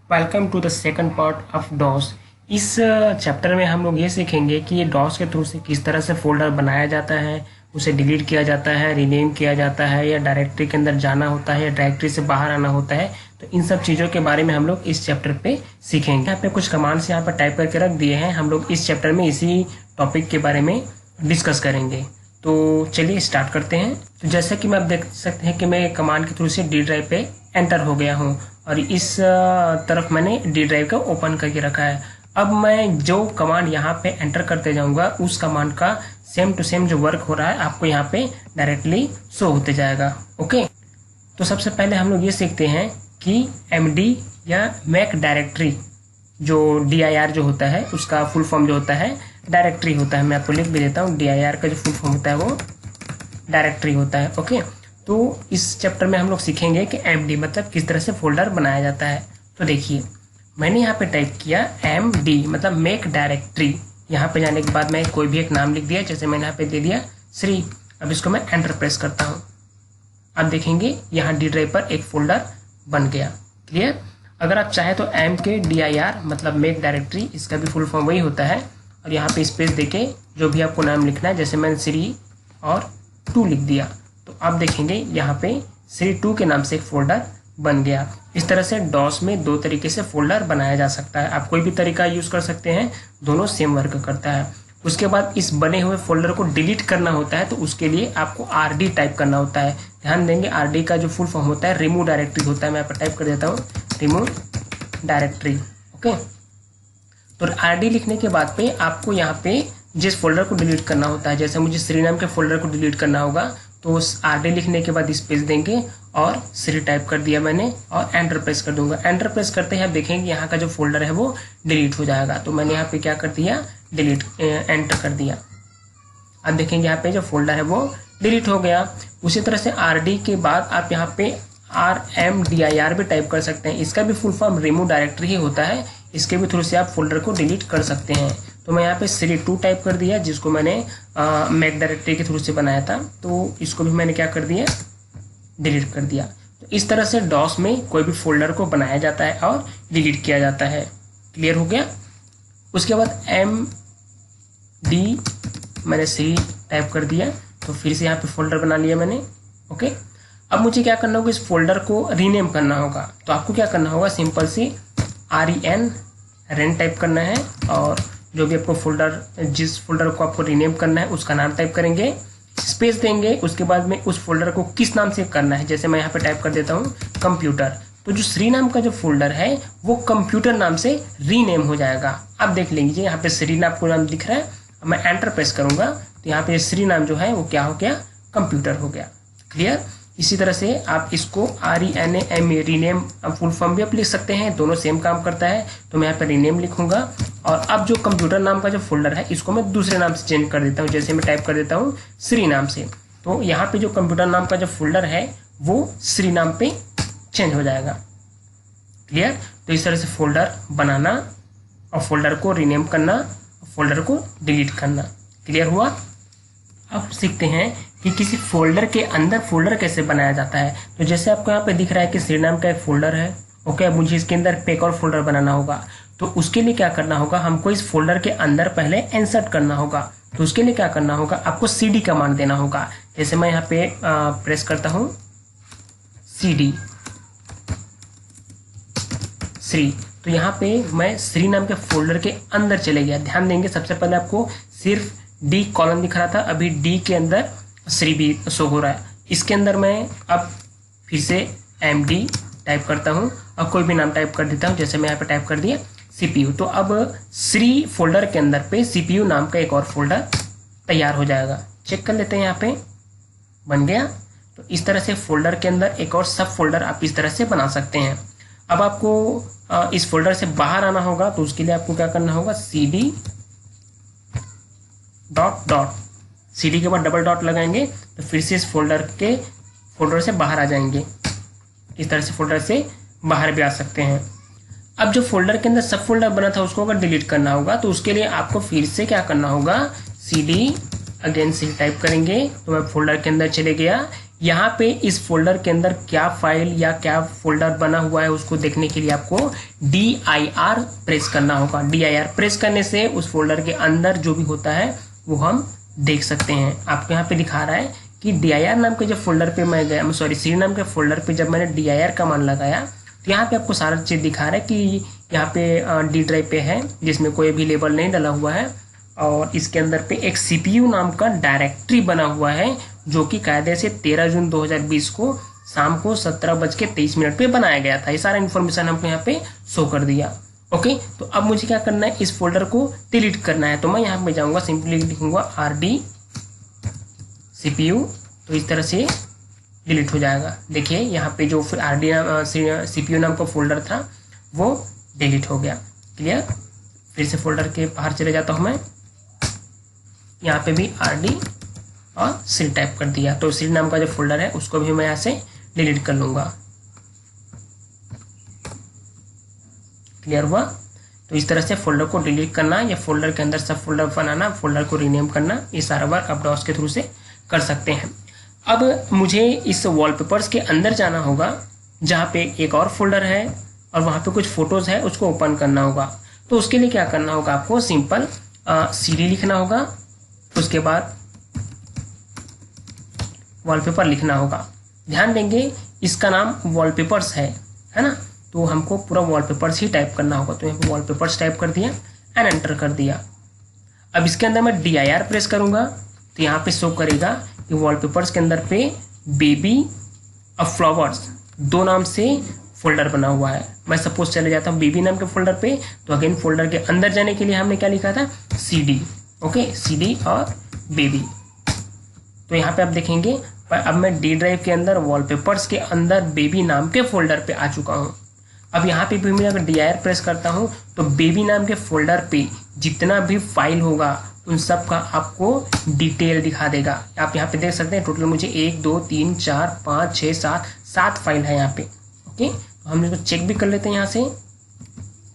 Welcome to the second part of DOS. इस chapter में हम लोग ये सीखेंगे कि ये डॉस के थ्रू से किस तरह से फोल्डर बनाया जाता है, उसे डिलीट किया जाता है, रीनेम किया जाता है, या डायरेक्टरी के अंदर जाना होता है या डायरेक्टरी से बाहर आना होता है। तो इन सब चीज़ों के बारे में हम लोग इस चैप्टर पे सीखेंगे। यहाँ पे कुछ कमांड्स यहाँ पर टाइप करके रख दिए हैं। हम लोग इस चैप्टर में इसी टॉपिक के बारे में डिस्कस करेंगे। तो चलिए स्टार्ट करते हैं। तो जैसा कि मैं आप देख सकते हैं कि मैं कमांड के थ्रू से डी ड्राइव पे एंटर हो गया हूँ और इस तरफ मैंने डी ड्राइव को ओपन करके रखा है। अब मैं जो कमांड यहाँ पे एंटर करते जाऊँगा उस कमांड का सेम टू सेम जो वर्क हो रहा है आपको यहाँ पे डायरेक्टली शो होते जाएगा। ओके, तो सबसे पहले हम लोग ये सीखते हैं कि एमडी या मैक डायरेक्टरी जो dir जो होता है उसका फुल फॉर्म जो होता है डायरेक्टरी होता है। मैं आपको लिख भी देता हूँ, dir का जो फुल फॉर्म होता है वो डायरेक्टरी होता है। ओके, तो इस चैप्टर में हम लोग सीखेंगे कि एमडी मतलब किस तरह से फोल्डर बनाया जाता है। तो देखिए मैंने यहाँ पे टाइप किया एमडी मतलब मेक डायरेक्टरी। यहाँ पे जाने के बाद मैं कोई भी एक नाम लिख दिया, जैसे मैंने यहाँ पे दे दिया श्री। अब इसको मैं एंटर प्रेस करता हूँ। अब देखेंगे यहाँ डी ड्राइव पर एक फोल्डर बन गया। क्लियर? अगर आप चाहे तो एम के dir मतलब मेक डायरेक्टरी, इसका भी फुल फॉर्म वही होता है। और यहाँ पे स्पेस देके जो भी आपको नाम लिखना है, जैसे मैंने श्री और 2 लिख दिया, तो आप देखेंगे यहाँ पे श्री 2 के नाम से एक फोल्डर बन गया। इस तरह से डॉस में 2 तरीके से फोल्डर बनाया जा सकता है। आप कोई भी तरीका यूज कर सकते हैं, दोनों सेम वर्क करता है। उसके बाद इस बने हुए फोल्डर को डिलीट करना होता है, तो उसके लिए आपको rd टाइप करना होता है। ध्यान देंगे rd का जो फुल फॉर्म होता है रिमूव डायरेक्टरी होता है। मैं यहाँ पर टाइप कर देता हूँ रिमूव डायरेक्टरी। ओके, तो rd लिखने के बाद पे आपको यहाँ पे जिस फोल्डर को डिलीट करना होता है, जैसे मुझे श्री नाम के फोल्डर को डिलीट करना होगा तो उस rd लिखने के बाद स्पेस देंगे और श्री टाइप कर दिया मैंने और एंटर प्रेस कर दूंगा। एंटर प्रेस करते ही आप देखेंगे यहाँ का जो फोल्डर है वो डिलीट हो जाएगा। तो मैंने यहाँ पे क्या कर दिया, डिलीट एंटर कर दिया। अब देखेंगे यहाँ पे जो फोल्डर है वो डिलीट हो गया। उसी तरह से rd के बाद आप यहाँ पे rmdir भी टाइप कर सकते हैं। इसका भी फुल फॉर्म रिमूव डायरेक्टरी ही होता है। इसके भी थ्रू से आप फोल्डर को डिलीट कर सकते हैं। तो मैं यहाँ पे श्री 2 टाइप कर दिया, जिसको मैंने मैक डायरेक्टरी के थ्रू से बनाया था। तो इसको भी मैंने क्या कर दिया, डिलीट कर दिया। तो इस तरह से डॉस में कोई भी फोल्डर को बनाया जाता है और डिलीट किया जाता है। क्लियर हो गया? उसके बाद md मैंने श्री टाइप कर दिया, तो फिर से यहाँ पे फोल्डर बना लिया मैंने। ओके, अब मुझे क्या करना होगा, इस फोल्डर को रीनेम करना होगा। तो आपको क्या करना होगा, सिंपल सी ren टाइप करना है और जो भी आपको फोल्डर, जिस फोल्डर को आपको रीनेम करना है उसका नाम टाइप करेंगे, स्पेस देंगे। उसके बाद में उस फोल्डर को किस नाम से करना है, जैसे मैं यहाँ पे टाइप कर देता हूँ कंप्यूटर। तो जो श्री नाम का जो फोल्डर है वो कंप्यूटर नाम से रीनेम हो जाएगा। अब देख लीजिए यहाँ पे श्री नाम को नाम दिख रहा है। मैं एंटर प्रेस करूंगा तो यहाँ पे श्री नाम जो है वो क्या हो गया, कंप्यूटर हो गया। क्लियर? इसी तरह से आप इसको RENAM रीनेम फुल फॉर्म भी आप लिख सकते हैं, दोनों सेम काम करता है। तो मैं यहाँ पे रीनेम लिखूंगा और अब जो कंप्यूटर नाम का जो फोल्डर है इसको मैं दूसरे नाम से चेंज कर देता हूँ, जैसे मैं टाइप कर देता हूँ श्री नाम से। तो यहाँ पे जो कंप्यूटर नाम का जो फोल्डर है वो श्री नाम पे चेंज हो जाएगा। क्लियर? तो इस तरह से फोल्डर बनाना और फोल्डर को रीनेम करना, फोल्डर को डिलीट करना। क्लियर हुआ? अब सीखते हैं कि किसी फोल्डर के अंदर फोल्डर कैसे बनाया जाता है। तो जैसे आपको यहाँ पे दिख रहा है कि श्री नाम का एक फोल्डर है। ओके, अब मुझे इसके अंदर एक और फोल्डर बनाना होगा। तो उसके लिए क्या करना होगा, हमको इस फोल्डर के अंदर पहले इंसर्ट करना होगा। तो उसके लिए क्या करना होगा, आपको cd कमांड देना होगा। जैसे मैं यहाँ पे प्रेस करता हूँ cd श्री, तो यहाँ पे मैं श्री नाम के फोल्डर के अंदर चले गया। ध्यान देंगे सबसे पहले आपको सिर्फ D कॉलम दिख रहा था, अभी D के अंदर श्री भी शो हो रहा है। इसके अंदर मैं अब फिर से md टाइप करता हूँ और कोई भी नाम टाइप कर देता हूँ, जैसे मैं यहाँ पे टाइप कर दिया CPU। तो अब श्री फोल्डर के अंदर पे CPU नाम का एक और फोल्डर तैयार हो जाएगा। चेक कर लेते हैं, यहाँ पे बन गया। तो इस तरह से फोल्डर के अंदर एक और सब फोल्डर आप इस तरह से बना सकते हैं। अब आपको इस फोल्डर से बाहर आना होगा, तो उसके लिए आपको क्या करना होगा, cd डॉट cd के बाद डबल डॉट लगाएंगे तो फिर से इस फोल्डर से बाहर आ जाएंगे। इस तरह से फोल्डर से बाहर भी आ सकते हैं। अब जो फोल्डर के अंदर सब फोल्डर बना था उसको अगर डिलीट करना होगा तो उसके लिए आपको फिर से क्या करना होगा, cd अगेन सी टाइप करेंगे। तो मैं फोल्डर के अंदर चले गया, यहाँ पे इस फोल्डर के अंदर क्या फाइल या क्या फोल्डर बना हुआ है उसको देखने के लिए आपको DIR प्रेस करना होगा। DIR प्रेस करने से उस फोल्डर के अंदर जो भी होता है वो हम देख सकते हैं। आपको यहाँ पे दिखा रहा है कि DIR नाम के जब फोल्डर पे मैं गया, सॉरी CD नाम के फोल्डर पे जब मैंने DIR का मान लगाया तो यहाँ पे आपको सारा चीज़ दिखा रहा है कि यहाँ पे D ड्राइव पे है जिसमें कोई भी लेबल नहीं डाला हुआ है, और इसके अंदर पे एक CPU नाम का डायरेक्टरी बना हुआ है जो कि कायदे से 13 जून 2020 को शाम को 17:23 पे बनाया गया था। ये सारा इन्फॉर्मेशन हमको यहाँ पे शो कर दिया। ओके, तो अब मुझे क्या करना है, इस फोल्डर को डिलीट करना है। तो मैं यहाँ पे जाऊँगा, सिंपली लिखूंगा RD CPU, तो इस तरह से डिलीट हो जाएगा। देखिए यहाँ पे जो फिर RD CPU नाम का फोल्डर था वो डिलीट हो गया। क्लियर। फिर से फोल्डर के बाहर चले जाता हूँ मैं, यहाँ पे भी RD और C टाइप कर दिया, तो C नाम का जो फोल्डर है उसको भी मैं यहाँ से डिलीट कर लूँगा। क्लियर हुआ। तो इस तरह से फोल्डर को डिलीट करना या फोल्डर के अंदर सब फोल्डर बनाना, फोल्डर को रीनेम करना, ये सारा वर्क आप डॉस के थ्रू से कर सकते हैं। अब मुझे इस वॉलपेपर्स के अंदर जाना होगा जहाँ पे एक और फोल्डर है और वहाँ पे कुछ फोटोज़ है, उसको ओपन करना होगा। तो उसके लिए क्या करना होगा, आपको सिंपल CD लिखना होगा, उसके बाद वॉलपेपर लिखना होगा। ध्यान देंगे इसका नाम वॉलपेपर्स है ना, तो हमको पूरा वॉलपेपर्स ही टाइप करना होगा। तो यहाँ पे वॉलपेपर्स टाइप कर दिया एंड एंटर कर दिया। अब इसके अंदर मैं DIR प्रेस करूँगा तो यहाँ पे शो करेगा कि वॉलपेपर्स के अंदर पे बेबी और फ्लावर्स 2 नाम से फोल्डर बना हुआ है। मैं सपोज चले जाता हूँ बेबी नाम के फोल्डर पे, तो अगेन फोल्डर के अंदर जाने के लिए हमने क्या लिखा था, CD। ओके, CD और बेबी। तो यहाँ पे आप देखेंगे अब मैं D ड्राइव के अंदर वॉलपेपर्स के अंदर बेबी नाम के फोल्डर पे आ चुका हूँ। अब यहाँ पे भी मैं अगर DIR प्रेस करता हूँ तो बेबी नाम के फोल्डर पे जितना भी फाइल होगा उन सब का आपको डिटेल दिखा देगा। आप यहाँ पे देख सकते हैं टोटल मुझे 1 2 3 4 5 6 7 फाइल है यहाँ पे। ओके, तो हम इसको चेक भी कर लेते हैं यहाँ से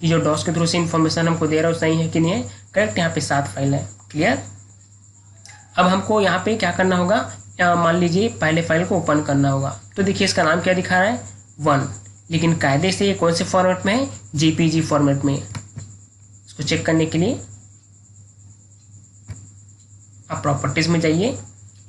कि जो डॉस के थ्रू से इन्फॉर्मेशन हमको दे रहा है सही है कि नहीं है। करेक्ट, यहाँ पे 7 फाइल है। क्लियर। अब हमको यहाँ पे क्या करना होगा, मान लीजिए पहले फाइल को ओपन करना होगा। तो देखिए इसका नाम क्या दिखा रहा है, 1, लेकिन कायदे से ये कौन से फॉर्मेट में है, JPG फॉर्मेट में। इसको चेक करने के लिए आप प्रॉपर्टीज में जाइए,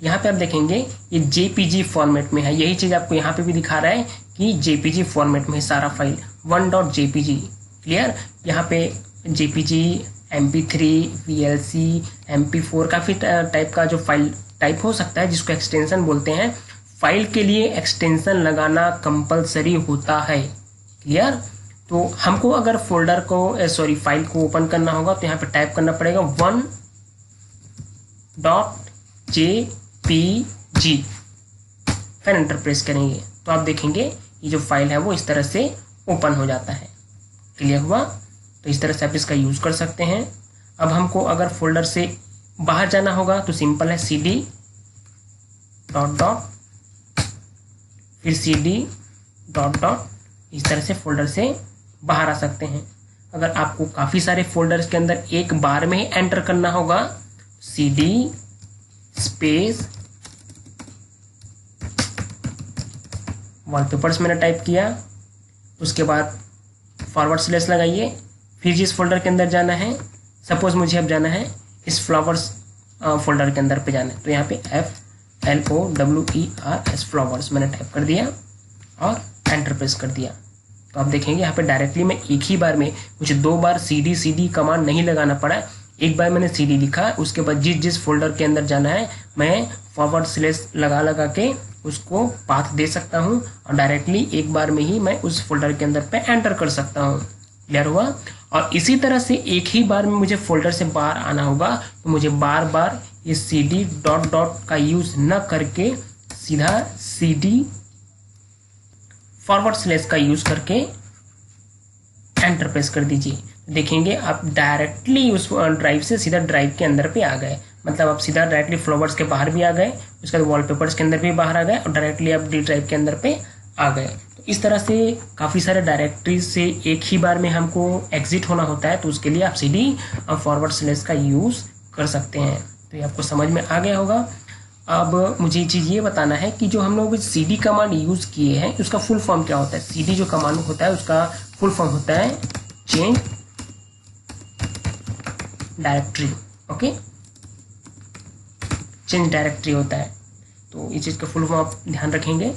यहाँ पे आप देखेंगे ये JPG फॉर्मेट में है। यही चीज आपको यहाँ पे भी दिखा रहा है कि JPG फॉर्मेट में है सारा फाइल, 1.jpg। क्लियर। यहाँ पे JPG, MP3, VLC, MP4 काफी टाइप का जो फाइल टाइप हो सकता है जिसको एक्सटेंशन बोलते हैं। फाइल के लिए एक्सटेंशन लगाना कंपलसरी होता है। क्लियर। तो हमको अगर फोल्डर को फाइल को ओपन करना होगा तो यहाँ पे टाइप करना पड़ेगा 1.jpg, फिर एंटर प्रेस करेंगे तो आप देखेंगे ये जो फाइल है वो इस तरह से ओपन हो जाता है। क्लियर हुआ। तो इस तरह से आप इसका यूज कर सकते हैं। अब हमको अगर फोल्डर से बाहर जाना होगा तो सिंपल है CD डॉट डॉट फिर CD डॉट डॉट, इस तरह से फोल्डर से बाहर आ सकते हैं। अगर आपको काफ़ी सारे फोल्डर्स के अंदर एक बार में ही एंटर करना होगा, CD स्पेस वॉलपेपर्स मैंने टाइप किया, उसके बाद फॉरवर्ड स्लैश लगाइए, फिर जिस फोल्डर के अंदर जाना है, सपोज मुझे अब जाना है इस फ्लावर्स फोल्डर के अंदर पे जाना है, तो यहाँ पे FLOWERS फ्लावर्स मैंने टाइप कर दिया और एंटर प्रेस कर दिया। तो आप देखेंगे यहाँ पे डायरेक्टली मैं एक ही बार में, मुझे 2 बार CD कमांड नहीं लगाना पड़ा। एक बार मैंने CD लिखा, उसके बाद जिस फोल्डर के अंदर जाना है मैं फॉरवर्ड स्लैश लगा के उसको पाथ दे सकता हूँ और डायरेक्टली एक बार में ही मैं उस फोल्डर के अंदर पे एंटर कर सकता हूँ। क्लियर हुआ। और इसी तरह से एक ही बार में मुझे फोल्डर से बाहर आना होगा तो मुझे बार बार ये CD डॉट डॉट का यूज न करके सीधा CD फॉरवर्ड स्लैश का यूज करके एंटर प्रेस कर दीजिए। देखेंगे आप डायरेक्टली उस ड्राइव से सीधा ड्राइव के अंदर पे आ गए, मतलब आप सीधा डायरेक्टली फ्लावर्स के बाहर भी आ गए, उसके बाद वॉलपेपर्स के अंदर भी बाहर आ गए और डायरेक्टली आप D ड्राइव के अंदर पे आ गए। तो इस तरह से काफ़ी सारे डायरेक्टरीज से एक ही बार में हमको एग्जिट होना होता है, तो उसके लिए आप CD और फॉरवर्ड स्लैश का यूज़ कर सकते हैं। तो ये आपको समझ में आ गया होगा। अब मुझे चीज़ ये बताना है कि जो हम लोग cd कमांड यूज़ किए हैं उसका फुल फॉर्म क्या होता है। cd जो कमांड होता है उसका फुल फॉर्म होता है change directory. Okay, change directory होता है, तो इस चीज़ का फुल फॉर्म आप ध्यान रखेंगे।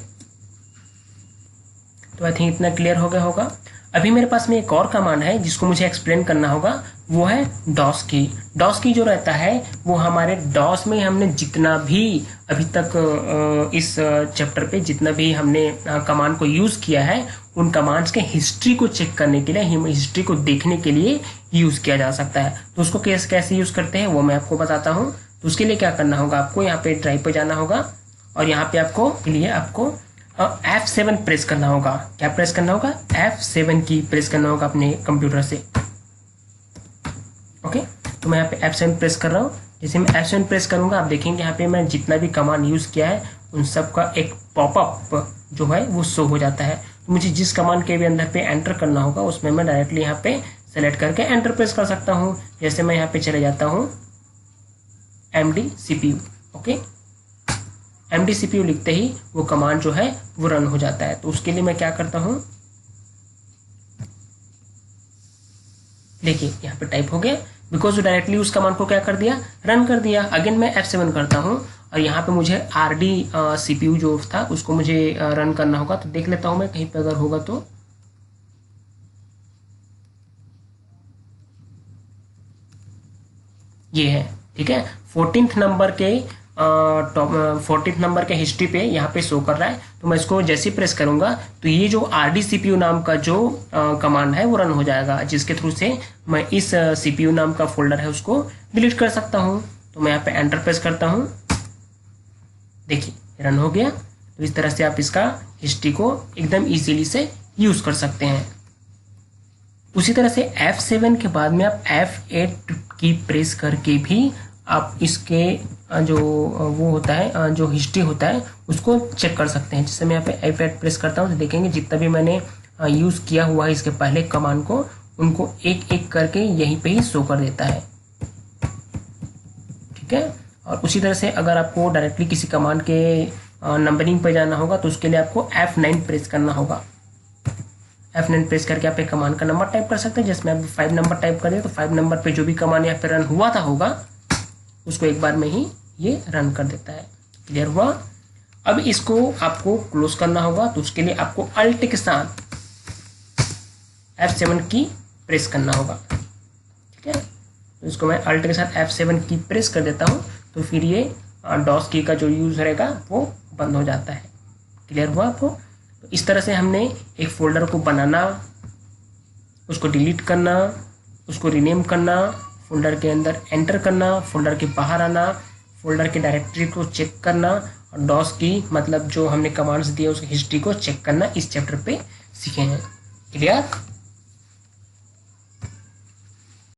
तो आई थिंक इतना क्लियर हो गया होगा। अभी मेरे पास में एक और कमांड है जिसको मुझे एक्सप्लेन करना होगा, वो है डॉस की। डॉस की जो रहता है वो हमारे डॉस में हमने जितना भी अभी तक इस चैप्टर पे जितना भी हमने कमांड को यूज़ किया है उन कमांड्स के हिस्ट्री को चेक करने के लिए, हिस्ट्री को देखने के लिए यूज़ किया जा सकता है। तो उसको कैसे यूज़ करते हैं वो मैं आपको बताता हूँ। तो उसके लिए क्या करना होगा, आपको यहाँ पे ड्राइव पे जाना होगा और यहाँ पे आपको F7 प्रेस करना होगा। क्या प्रेस करना होगा, F7 की प्रेस करना होगा अपने कंप्यूटर से। ओके, तो मैं यहाँ पे F7 प्रेस कर रहा हूँ। जैसे मैं F7 प्रेस करूँगा आप देखेंगे यहाँ पे मैं जितना भी कमांड यूज़ किया है उन सब का एक पॉपअप जो है वो शो हो जाता है। तो मुझे जिस कमांड के भी अंदर पे एंटर करना होगा उसमें मैं डायरेक्टली यहाँ पे सेलेक्ट करके एंटर प्रेस कर सकता हूँ। जैसे मैं यहाँ पे चले जाता हूँ MD CPU। Okay, MD CPU लिखते ही वो कमांड जो है वो रन हो जाता है। तो उसके लिए मैं क्या करता हूँ, देखिए यहाँ पे टाइप हो गया, बिकॉज डायरेक्टली उस कमांड को क्या कर दिया, रन कर दिया। अगेन मैं F7 करता हूँ और यहाँ पे मुझे RD CPU जो था उसको मुझे रन करना होगा। तो देख लेता हूँ मैं कहीं पे अगर होगा तो। ये है, ठीक है, 14th नंबर के 14th नंबर के हिस्ट्री पे यहाँ पे शो कर रहा है। तो मैं इसको जैसे प्रेस करूंगा तो ये जो RD CPU नाम का जो कमांड है वो रन हो जाएगा, जिसके थ्रू से मैं इस CPU नाम का फोल्डर है उसको डिलीट कर सकता हूँ। तो मैं यहाँ पे एंटर प्रेस करता हूँ, देखिए रन हो गया। तो इस तरह से आप इसका हिस्ट्री को एकदम इजीली से यूज कर सकते हैं। उसी तरह से F7 के बाद में आप F8 की प्रेस करके भी आप इसके जो वो होता है जो हिस्ट्री होता है उसको चेक कर सकते हैं। जैसे मैं यहाँ पे F8 प्रेस करता हूँ तो देखेंगे जितना भी मैंने यूज़ किया हुआ है इसके पहले कमांड को उनको एक एक करके यहीं पे ही शो कर देता है, ठीक है। और उसी तरह से अगर आपको डायरेक्टली किसी कमांड के नंबरिंग पे जाना होगा तो उसके लिए आपको F9 प्रेस करना होगा। F9 प्रेस करके आप एक कमांड का नंबर टाइप कर सकते हैं। जैसे मैं 5 नंबर टाइप कर दिया तो 5 नंबर पे जो भी कमांड यहाँ पे रन हुआ था होगा उसको एक बार में ही ये रन कर देता है। क्लियर हुआ। अब इसको आपको क्लोज करना होगा तो उसके लिए आपको अल्ट के साथ F7 की प्रेस करना होगा, ठीक है। तो इसको मैं अल्ट के साथ F7 की प्रेस कर देता हूँ तो फिर ये डॉस की का जो यूज रहेगा वो बंद हो जाता है। क्लियर हुआ आपको। तो इस तरह से हमने एक फोल्डर को बनाना, उसको डिलीट करना, उसको रीनेम करना, फोल्डर के अंदर एंटर करना, फोल्डर के बाहर आना, फोल्डर के डायरेक्टरी को चेक करना और डॉस की मतलब जो हमने कमांड्स दिए उसकी हिस्ट्री को चेक करना इस चैप्टर पे सीखे हैं। क्लियर।